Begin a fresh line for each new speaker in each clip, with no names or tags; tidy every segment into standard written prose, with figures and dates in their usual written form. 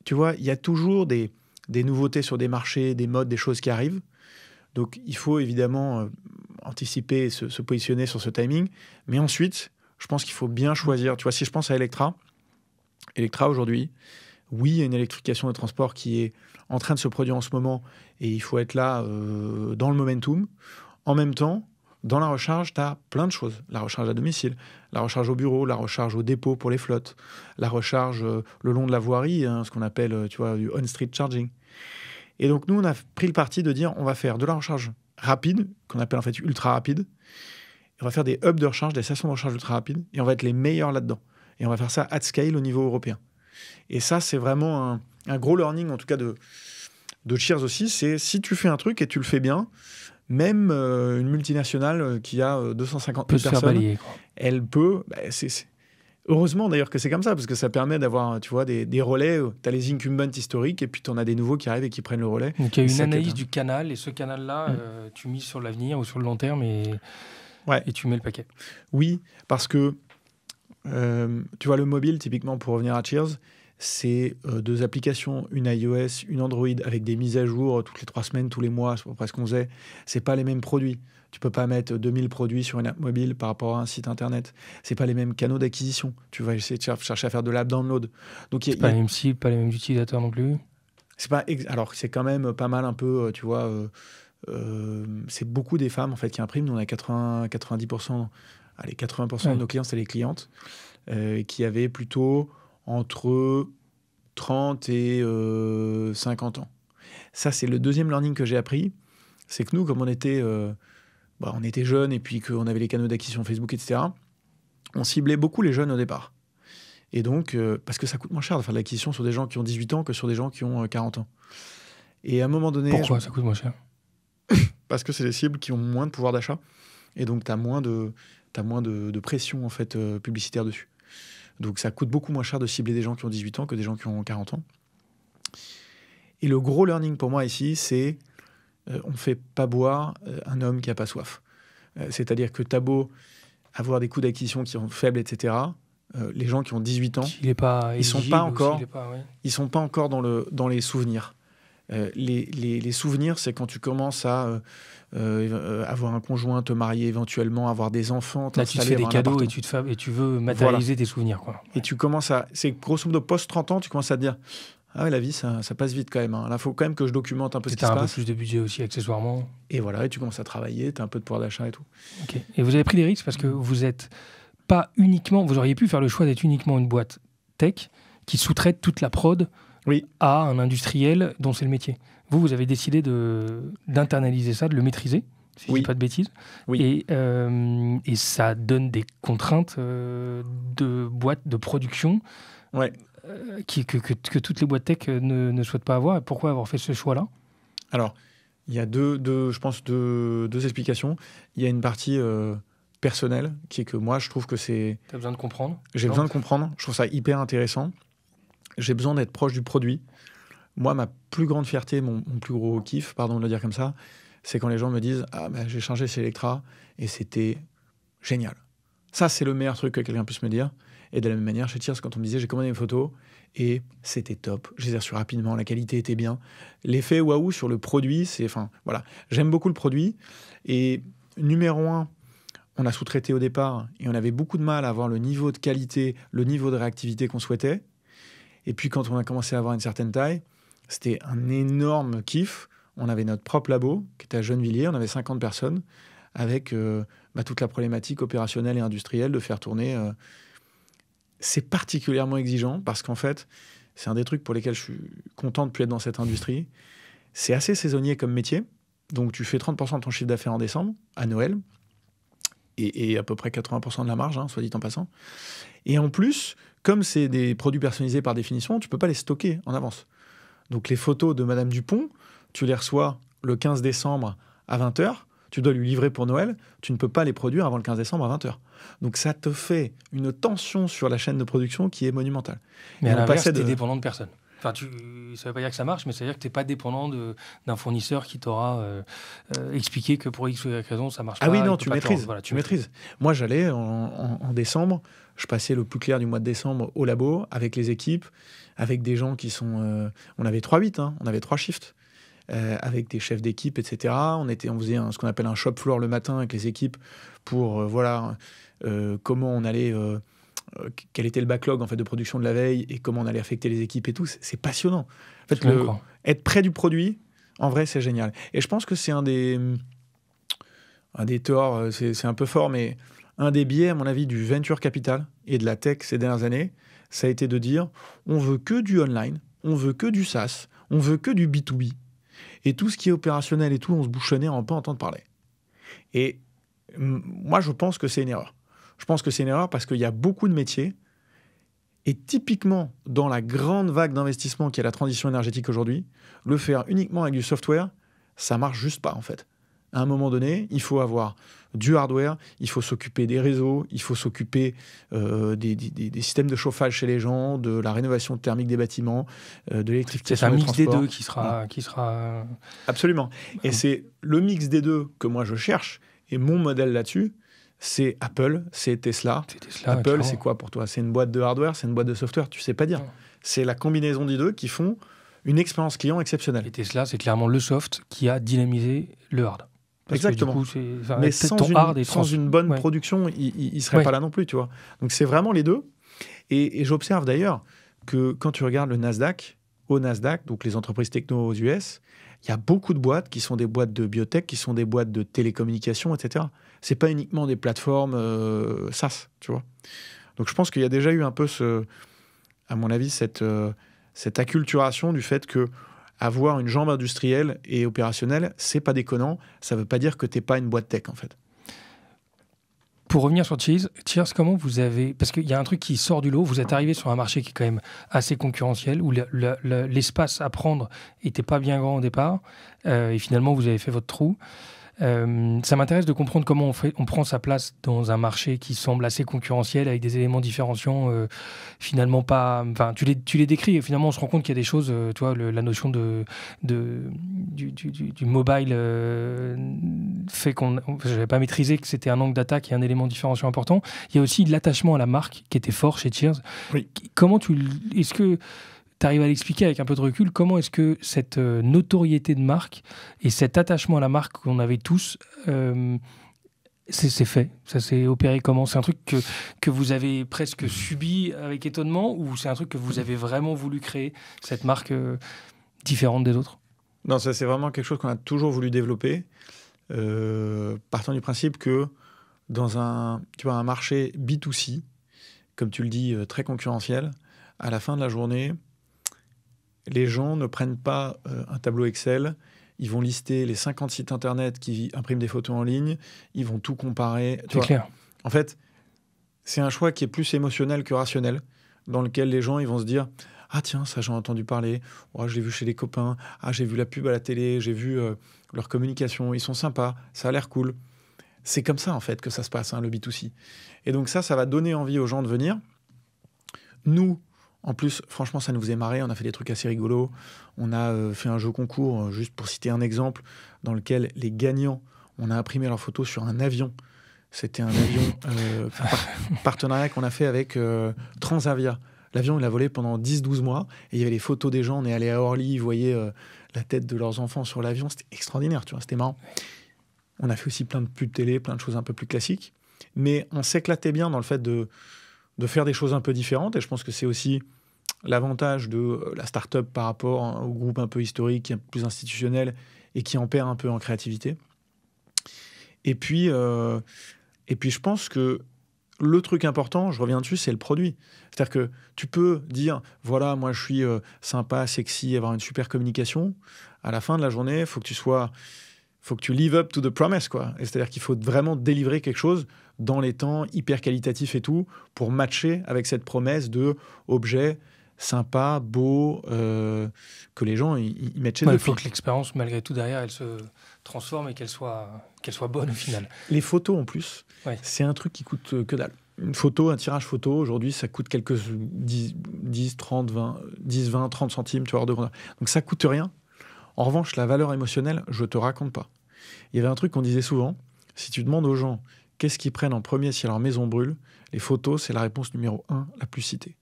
tu vois, il y a toujours des nouveautés sur des marchés, des modes, des choses qui arrivent. Donc, il faut évidemment anticiper et se positionner sur ce timing. Mais ensuite, je pense qu'il faut bien choisir. Tu vois, si je pense à Electra aujourd'hui, oui, il y a une électrification des transports qui est en train de se produire en ce moment et il faut être là dans le momentum. En même temps, dans la recharge, tu as plein de choses. La recharge à domicile, la recharge au bureau, la recharge au dépôt pour les flottes, la recharge le long de la voirie, hein, ce qu'on appelle tu vois, du on-street charging. Et donc, nous, on a pris le parti de dire on va faire de la recharge rapide, qu'on appelle en fait ultra rapide. Et on va faire des hubs de recharge, des stations de recharge ultra rapides, et on va être les meilleurs là-dedans. Et on va faire ça at scale au niveau européen. Et ça, c'est vraiment un gros learning, en tout cas de Cheers aussi, c'est si tu fais un truc et tu le fais bien, même une multinationale qui a 250 000 personnes,
balayer, quoi.
Elle peut... Heureusement d'ailleurs que c'est comme ça, parce que ça permet d'avoir tu vois, des relais. Tu as les incumbents historiques et puis tu en as des nouveaux qui arrivent et qui prennent le relais.
Donc il y a une analyse du canal, et ce canal-là, tu mises sur l'avenir ou sur le long terme et tu mets le paquet.
Oui, parce que tu vois, le mobile, typiquement, pour revenir à Cheers, c'est 2 applications, une iOS, une Android, avec des mises à jour toutes les 3 semaines, tous les mois, c'est à peu près ce qu'on faisait. C'est pas les mêmes produits. Tu peux pas mettre 2000 produits sur une app mobile par rapport à un site internet. C'est pas les mêmes canaux d'acquisition. Tu vas essayer de chercher à faire de l'app download. Donc
c'est pas les mêmes cibles, pas les mêmes utilisateurs non plus.
Alors c'est quand même pas mal un peu, tu vois. C'est beaucoup des femmes en fait qui impriment. Nous on a 90%, allez 80% de nos clients, c'est les clientes qui avaient plutôt entre 30 et 50 ans. Ça, c'est le deuxième learning que j'ai appris. C'est que nous, comme on était jeunes et puis qu'on avait les canaux d'acquisition Facebook, etc., on ciblait beaucoup les jeunes au départ. Et donc, parce que ça coûte moins cher de faire de l'acquisition sur des gens qui ont 18 ans que sur des gens qui ont 40 ans. Et à un moment donné...
Pourquoi ça coûte moins cher?
Parce que c'est des cibles qui ont moins de pouvoir d'achat. Et donc, tu as moins de pression en fait, publicitaire dessus. Donc, ça coûte beaucoup moins cher de cibler des gens qui ont 18 ans que des gens qui ont 40 ans. Et le gros learning pour moi ici, c'est on ne fait pas boire un homme qui n'a pas soif. C'est-à-dire que t'as beau avoir des coûts d'acquisition qui sont faibles, etc., les gens qui ont 18 ans, ils sont pas encore dans les souvenirs. Les souvenirs, c'est quand tu commences à avoir un conjoint, te marier éventuellement, avoir des enfants,
là tu te fais des cadeaux et tu veux matérialiser tes souvenirs, quoi.
Et tu commences c'est grosso modo post 30 ans, tu commences à te dire ah ouais, la vie ça passe vite quand même, hein. Là il faut quand même que je documente un peu ce qui se passe.
Tu as un peu plus de budget aussi accessoirement.
Et voilà, et tu commences à travailler, tu as un peu de pouvoir d'achat et tout.
Okay. Et vous avez pris des risques parce que vous êtes pas uniquement, vous auriez pu faire le choix d'être uniquement une boîte tech qui sous-traite toute la prod à un industriel dont c'est le métier. Vous avez décidé d'internaliser ça, de le maîtriser, si je ne dis pas de bêtises. Oui. Et ça donne des contraintes de boîte de production que toutes les boîtes tech ne souhaitent pas avoir. Pourquoi avoir fait ce choix-là?
Alors, il y a je pense deux explications. Il y a une partie personnelle qui est que moi, je trouve que c'est...
Tu as besoin de comprendre?
J'ai besoin de comprendre. Je trouve ça hyper intéressant. J'ai besoin d'être proche du produit. Moi, ma plus grande fierté, mon plus gros kiff, pardon de le dire comme ça, c'est quand les gens me disent « Ah, ben, j'ai changé chez Electra et c'était génial. » Ça, c'est le meilleur truc que quelqu'un puisse me dire. Et de la même manière, chez Cheers, quand on me disait « J'ai commandé mes photos et c'était top. Je les ai reçues rapidement, la qualité était bien. » L'effet waouh sur le produit, c'est... Enfin, voilà. J'aime beaucoup le produit. Et numéro 1, on a sous-traité au départ et on avait beaucoup de mal à avoir le niveau de qualité, le niveau de réactivité qu'on souhaitait. Et puis, quand on a commencé à avoir une certaine taille, c'était un énorme kiff. On avait notre propre labo, qui était à Gennevilliers. On avait 50 personnes, avec toute la problématique opérationnelle et industrielle de faire tourner. C'est particulièrement exigeant, parce qu'en fait, c'est un des trucs pour lesquels je suis content de ne plus être dans cette industrie. C'est assez saisonnier comme métier. Donc, tu fais 30% de ton chiffre d'affaires en décembre, à Noël, et à peu près 80% de la marge, soit dit en passant. Et en plus, comme c'est des produits personnalisés par définition, tu ne peux pas les stocker en avance. Donc les photos de Madame Dupont, tu les reçois le 15 décembre à 20h, tu dois lui livrer pour Noël, tu ne peux pas les produire avant le 15 décembre à 20h. Donc ça te fait une tension sur la chaîne de production qui est monumentale.
Mais à l'inverse, tu es dépendant de personne. Enfin, ça ne veut pas dire que ça marche, mais ça veut dire que tu n'es pas dépendant d'un fournisseur qui t'aura expliqué que pour X ou Y raison, ça ne marche pas.
Ah oui, non, tu maîtrises. Voilà, tu maîtrises. Moi, j'allais en décembre, je passais le plus clair du mois de décembre au labo avec les équipes, avec des gens qui sont... on avait 3-8, hein, on avait 3 shifts, avec des chefs d'équipe, etc. On faisait ce qu'on appelle un shop floor le matin avec les équipes pour comment on allait... quel était le backlog en fait, de production de la veille et comment on allait affecter les équipes et tout. C'est passionnant. En fait, être près du produit, en vrai, c'est génial. Et je pense que c'est un des torts, c'est un peu fort, mais un des biais, à mon avis, du venture capital et de la tech ces dernières années, ça a été de dire on veut que du online, on veut que du SaaS, on veut que du B2B. Et tout ce qui est opérationnel et tout, on se bouchonnait en pas entendre parler. Et moi, je pense que c'est une erreur. Je pense que c'est une erreur parce qu'il y a beaucoup de métiers et typiquement dans la grande vague d'investissement qui est la transition énergétique aujourd'hui, le faire uniquement avec du software, ça marche juste pas en fait. À un moment donné, il faut avoir du hardware, il faut s'occuper des réseaux, il faut s'occuper des systèmes de chauffage chez les gens, de la rénovation thermique des bâtiments, de l'électrification des transports.
C'est un mix des deux qui sera...
Absolument. Et c'est le mix des deux que moi je cherche et mon modèle là-dessus, c'est Apple, c'est Tesla. Apple, c'est quoi pour toi? C'est une boîte de hardware, c'est une boîte de software? Tu sais pas dire. C'est la combinaison des deux qui font une expérience client exceptionnelle.
Et Tesla, c'est clairement le soft qui a dynamisé le hard.
Exactement.
Du coup,
mais sans une bonne production, il serait pas là non plus, tu vois. Donc c'est vraiment les deux. Et j'observe d'ailleurs que quand tu regardes le Nasdaq, au Nasdaq, donc les entreprises techno aux US, il y a beaucoup de boîtes qui sont des boîtes de biotech, qui sont des boîtes de télécommunications, etc. C'est pas uniquement des plateformes SaaS, tu vois. Donc je pense qu'il y a déjà eu un peu, à mon avis, cette acculturation du fait que avoir une jambe industrielle et opérationnelle, c'est pas déconnant. Ça veut pas dire que t'es pas une boîte tech, en fait.
Pour revenir sur Cheers, comment vous avez... Parce qu'il y a un truc qui sort du lot. Vous êtes arrivé sur un marché qui est quand même assez concurrentiel, où l'espace à prendre n'était pas bien grand au départ. Et finalement, vous avez fait votre trou. Ça m'intéresse de comprendre comment on prend sa place dans un marché qui semble assez concurrentiel, avec des éléments différenciants, finalement pas... Enfin, tu les décris, et finalement, on se rend compte qu'il y a des choses, tu vois, la notion du mobile fait qu'on... Je n'avais pas maîtrisé que c'était un angle d'attaque et un élément différenciant important. Il y a aussi l'attachement à la marque qui était fort chez Cheers. Oui. Est-ce que tu arrives à l'expliquer avec un peu de recul, comment est-ce que cette notoriété de marque et cet attachement à la marque qu'on avait tous, c'est fait? Ça s'est opéré comment? C'est un truc que vous avez presque subi avec étonnement, ou c'est un truc que vous avez vraiment voulu créer, cette marque différente des autres?
Non, ça c'est vraiment quelque chose qu'on a toujours voulu développer, partant du principe que dans un marché B2C, comme tu le dis, très concurrentiel, à la fin de la journée, les gens ne prennent pas un tableau Excel, ils vont lister les 50 sites internet qui impriment des photos en ligne, ils vont tout comparer.
C'est clair.
En fait, c'est un choix qui est plus émotionnel que rationnel, dans lequel les gens ils vont se dire « Ah tiens, ça j'en ai entendu parler, oh, je l'ai vu chez les copains, ah j'ai vu la pub à la télé, j'ai vu leur communication, ils sont sympas, ça a l'air cool ». C'est comme ça en fait que ça se passe, hein, le B2C. Et donc ça va donner envie aux gens de venir. Nous, en plus, franchement, ça nous faisait marrer. On a fait des trucs assez rigolos. On a fait un jeu concours, juste pour citer un exemple, dans lequel les gagnants, on a imprimé leurs photos sur un avion. C'était un avion partenariat qu'on a fait avec Transavia. L'avion, il a volé pendant 10-12 mois. Et il y avait les photos des gens. On est allé à Orly, ils voyaient la tête de leurs enfants sur l'avion. C'était extraordinaire, tu vois, c'était marrant. On a fait aussi plein de pubs télé, plein de choses un peu plus classiques. Mais on s'éclatait bien dans le fait de faire des choses un peu différentes. Et je pense que c'est aussi l'avantage de la start-up par rapport au groupe un peu historique, plus institutionnel, et qui en perd un peu en créativité. Et puis je pense que le truc important, je reviens dessus, c'est le produit. C'est-à-dire que tu peux dire, voilà, moi je suis sympa, sexy, avoir une super communication. À la fin de la journée, il faut que tu live up to the promise, quoi. Et c'est-à-dire qu'il faut vraiment délivrer quelque chose dans les temps, hyper qualitatif et tout, pour matcher avec cette promesse de objet sympa, beau, que les gens ils mettent chez eux.
Il faut que l'expérience, malgré tout, derrière, elle se transforme et qu'elle soit bonne au final.
Les photos, en plus, c'est un truc qui coûte que dalle. une photo, un tirage photo, aujourd'hui, ça coûte quelques 10, 30, 20, 10, 20, 30 centimes, tu vois, ordre de grandeur. Donc ça coûte rien. En revanche, la valeur émotionnelle, je te raconte pas. Il y avait un truc qu'on disait souvent, si tu demandes aux gens qu'est-ce qu'ils prennent en premier si leur maison brûle, les photos, c'est la réponse numéro 1 la plus citée.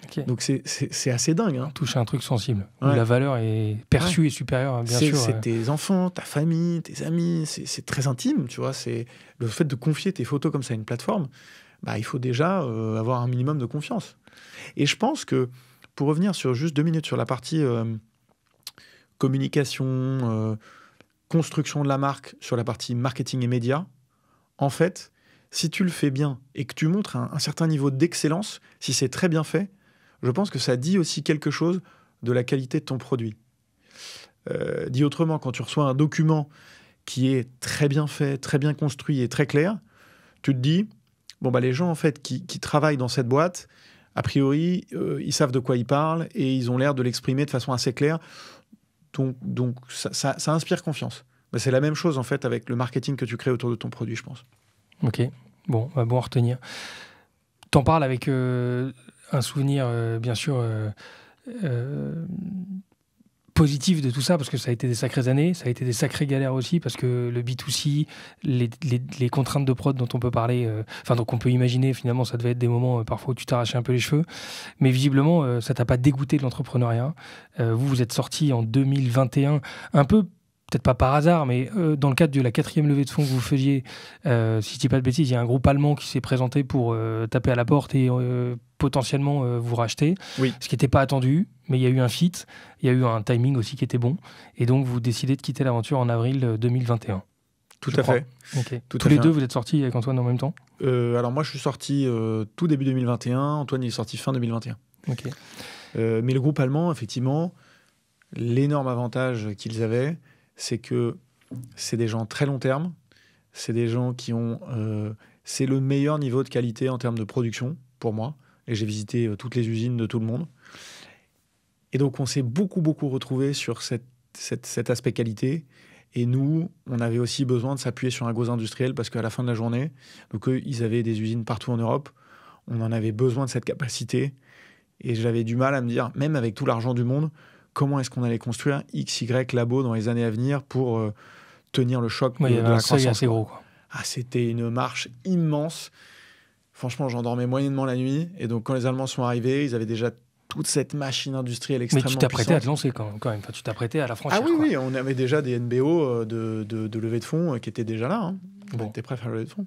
Okay.
Donc c'est assez dingue. Hein.
Touche à un truc sensible, où la valeur est perçue et supérieure, bien sûr.
C'est tes enfants, ta famille, tes amis, c'est très intime, tu vois. C'est le fait de confier tes photos comme ça à une plateforme, il faut déjà avoir un minimum de confiance. Et je pense que, pour revenir sur juste 2 minutes sur la partie communication, construction de la marque, sur la partie marketing et médias, en fait, si tu le fais bien et que tu montres un certain niveau d'excellence, si c'est très bien fait, je pense que ça dit aussi quelque chose de la qualité de ton produit. Dit autrement, quand tu reçois un document qui est très bien fait, très bien construit et très clair, tu te dis, les gens en fait qui travaillent dans cette boîte, a priori, ils savent de quoi ils parlent et ils ont l'air de l'exprimer de façon assez claire. Donc ça inspire confiance. C'est la même chose en fait avec le marketing que tu crées autour de ton produit, je pense.
Ok, bon à retenir. T'en parles avec un souvenir, bien sûr, positif de tout ça, parce que ça a été des sacrées années, ça a été des sacrées galères aussi, parce que le B2C, les contraintes de prod dont on peut parler, donc on peut imaginer, finalement, ça devait être des moments parfois où tu t'arrachais un peu les cheveux, mais visiblement, ça t'a pas dégoûté de l'entrepreneuriat. Vous êtes sorti en 2021, un peu, peut-être pas par hasard, mais dans le cadre de la 4e levée de fonds que vous faisiez, si je dis pas de bêtises, il y a un groupe allemand qui s'est présenté pour taper à la porte et potentiellement vous racheter, ce qui n'était pas attendu, mais il y a eu un fit, il y a eu un timing aussi qui était bon, et donc vous décidez de quitter l'aventure en avril 2021.
Tout à fait.
Okay. Tous les deux, vous êtes sortis avec Antoine en même temps ?
Alors moi, je suis sorti tout début 2021, Antoine il est sorti fin 2021.
Okay.
Mais le groupe allemand, effectivement, l'énorme avantage qu'ils avaient, c'est que c'est des gens très long terme, c'est des gens qui ont... c'est le meilleur niveau de qualité en termes de production, pour moi. Et j'ai visité toutes les usines de tout le monde. Et donc, on s'est beaucoup retrouvé sur cet aspect qualité. Et nous, on avait aussi besoin de s'appuyer sur un gros industriel parce qu'à la fin de la journée, donc eux, ils avaient des usines partout en Europe. On en avait besoin de cette capacité. Et j'avais du mal à me dire, même avec tout l'argent du monde, comment est-ce qu'on allait construire XY labo dans les années à venir pour tenir le choc de la croissance.
Assez gros, quoi.
C'était une marche immense. Franchement, j'en dormais moyennement la nuit. Et donc, quand les Allemands sont arrivés, ils avaient déjà toute cette machine industrielle extrêmement puissante.
Mais tu t'apprêtais à te lancer quand même. Enfin, tu t'apprêtais à la franchir.
Ah oui, on avait déjà des NBO de levée de fonds qui étaient déjà là. Hein. On était prêts à faire la levée de fonds.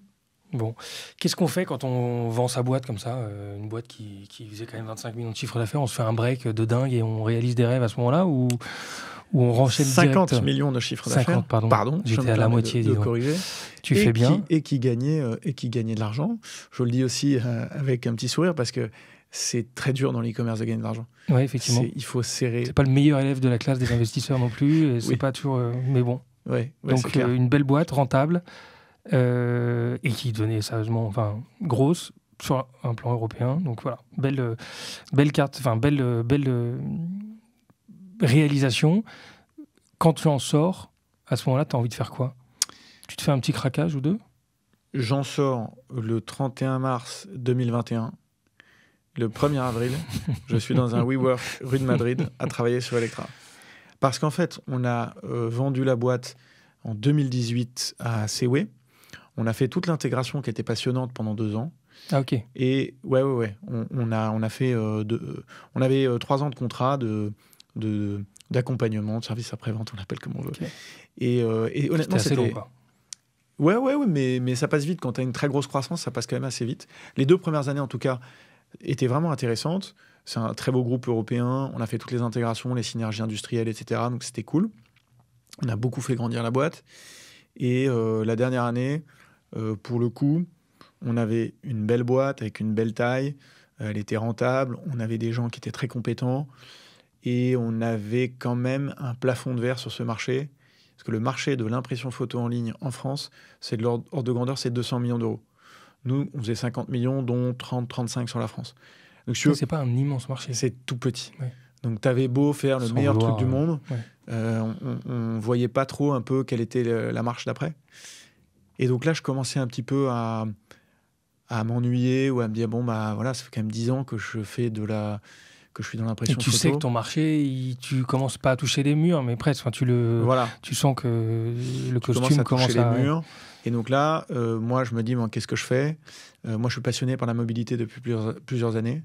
Bon. Qu'est-ce qu'on fait quand on vend sa boîte comme ça, une boîte qui faisait quand même 25 millions de chiffre d'affaires, on se fait un break de dingue et on réalise des rêves à ce moment-là ou on renchaîne
50
direct...
millions de chiffre d'affaires.
50, pardon. J'étais à la moitié,
de corriger.
Tu fais bien.
Et qui gagnait de l'argent. Je le dis aussi avec un petit sourire parce que c'est très dur dans l'e-commerce de gagner de l'argent.
Oui, effectivement.
Il faut serrer.
C'est pas le meilleur élève de la classe des investisseurs non plus. Et c'est pas toujours... mais bon.
Ouais,
donc, une belle boîte, rentable, et qui devenait sérieusement... grosse, sur un plan européen. Donc voilà, belle carte, belle réalisation. Quand tu en sors, à ce moment-là, tu as envie de faire quoi ? Tu te fais un petit craquage ou deux ?
J'en sors le 31 mars 2021. Le 1er avril, je suis dans un WeWork rue de Madrid à travailler sur Electra. Parce qu'en fait, on a vendu la boîte en 2018 à Sewe. On a fait toute l'intégration qui était passionnante pendant 2 ans.
Ah, ok.
Et ouais. On a fait... on avait 3 ans de contrat d'accompagnement, de service après-vente, on l'appelle comme on veut. Okay. Et honnêtement,
c'était... assez long, quoi.
Ouais, mais ça passe vite. Quand tu as une très grosse croissance, ça passe quand même assez vite. Les 2 premières années, en tout cas, étaient vraiment intéressantes. C'est un très beau groupe européen. On a fait toutes les intégrations, les synergies industrielles, etc. Donc, c'était cool. On a beaucoup fait grandir la boîte. Et la dernière année, pour le coup, on avait une belle boîte avec une belle taille. Elle était rentable. On avait des gens qui étaient très compétents. Et on avait quand même un plafond de verre sur ce marché. Parce que le marché de l'impression photo en ligne en France, c'est de l'ordre de grandeur, c'est 200 millions d'euros. Nous, on faisait 50 millions, dont 30-35 sur la France. Donc,
c'est pas un immense marché.
C'est tout petit.
Ouais.
Donc, tu avais beau faire le meilleur truc du monde,
ouais.
On ne voyait pas trop un peu quelle était la marche d'après. Et donc là, je commençais un petit peu à à m'ennuyer ou à me dire bon bah voilà, ça fait quand même 10 ans que je fais que je suis dans l'impression
photo. Et tu
photo.
sais que ton marché, tu commences pas à toucher les murs, mais presque. Enfin, tu sens que le costume commence à
toucher les murs. Et donc là, moi, je me dis, qu'est-ce que je fais ? Moi, je suis passionné par la mobilité depuis plusieurs années.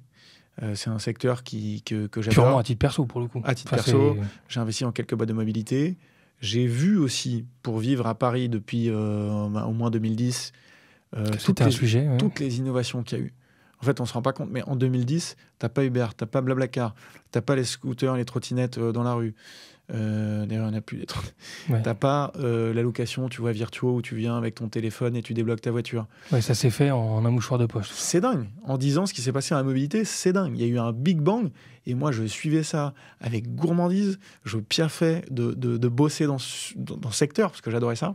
C'est un secteur que j'adore.
Purement à titre perso, pour le coup.
À titre perso, j'ai investi en quelques boîtes de mobilité. J'ai vu aussi, pour vivre à Paris depuis au moins 2010, toutes les innovations qu'il y a eu. En fait, on ne se rend pas compte, mais en 2010, tu n'as pas Uber, tu n'as pas Blablacar, tu n'as pas les scooters, les trottinettes dans la rue. D'ailleurs, il n'y en a plus. Tu n'as pas la location, tu vois, Virtuo, où tu viens avec ton téléphone et tu débloques ta voiture.
Ouais, ça s'est fait en un mouchoir de poche.
C'est dingue. En 10 ans, ce qui s'est passé à la mobilité, c'est dingue. Il y a eu un Big Bang et moi, je suivais ça avec gourmandise. Je piaffais de bosser dans ce secteur parce que j'adorais ça.